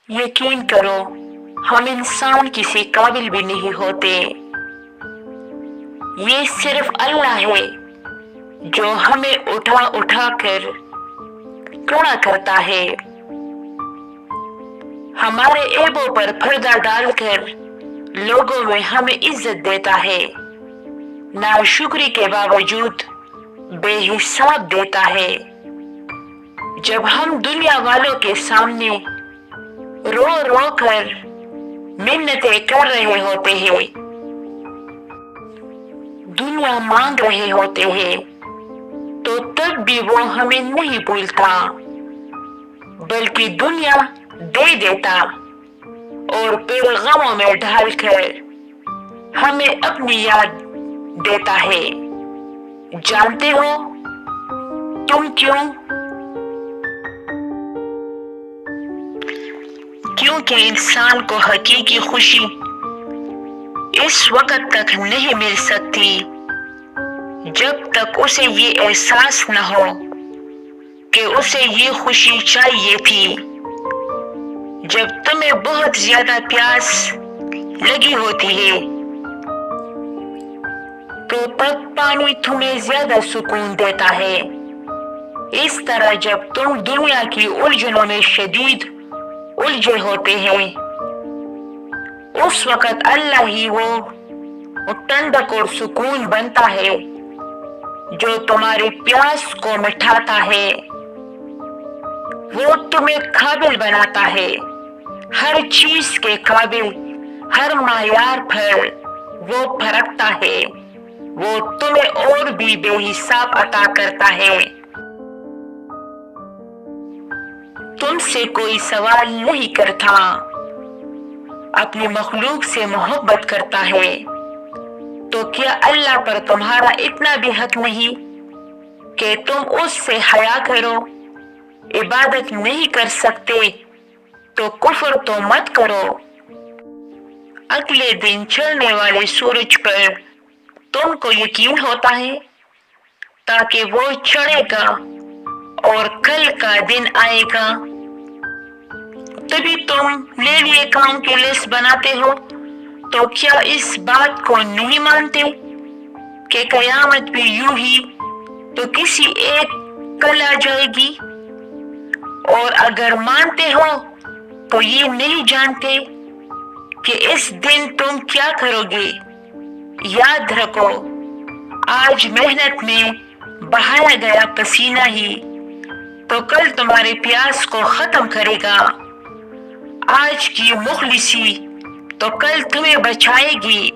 यकीन करो, हम इंसान किसी काबिल भी नहीं होते। ये सिर्फ अल्लाह है जो हमें उठा उठा कर खड़ा करता है, हमारे ऐबों पर पर्दा डालकर लोगों में हमें इज्जत देता है, नाशुक्री के बावजूद बेहिसाब देता है। जब हम दुनिया वालों के सामने रो रो कर मिन्नतें कर रहे होते हैं, दुनिया मांग रहे होते हैं, तो तब भी वो हमें नहीं भूलता, बल्कि दुनिया दे देता और फिर गमों में ढालकर हमें अपनी याद देता है। जानते हो तुम क्यों? क्योंकि इंसान को हकीकी खुशी इस वक्त तक नहीं मिल सकती जब तक उसे ये एहसास न हो कि उसे ये खुशी चाहिए थी। जब तुम्हें बहुत ज्यादा प्यास लगी होती है तो तब पानी तुम्हें ज्यादा सुकून देता है। इस तरह जब तुम दुनिया की उलझनों में शदीद उलझे होते हैं, उस वक्त अल्लाह ही वो ठंडक और सुकून बनता है जो तुम्हारी प्यास को मिटाता है। वो तुम्हें काबिल बनाता है, हर चीज के काबिल, हर मायार पर वो परखता है। वो तुम्हें और भी बेहिसाब अता करता है। तुमसे कोई सवाल नहीं करता, अपनी मखलूक से मोहब्बत करता है, तो क्या अल्लाह पर तुम्हारा इतना भी हक नहीं कि तुम उससे हया करो? इबादत नहीं कर सकते तो कुफ्र तो मत करो। अगले दिन चढ़ने वाले सूरज पर तुमको यकीन होता है ताकि वो चढ़ेगा और कल का दिन आएगा, तभी तुम ले लिए काम की लिस्ट बनाते हो। तो क्या इस बात को नहीं मानते कि कयामत भी यूं ही तो किसी एक कल आ जाएगी? और अगर मानते हो तो ये नहीं जानते कि इस दिन तुम क्या करोगे। याद रखो, आज मेहनत में बहाया गया पसीना ही तो कल तुम्हारे प्यास को खत्म करेगा। आज की मुखलिसी तो कल तुम्हें बचाएगी।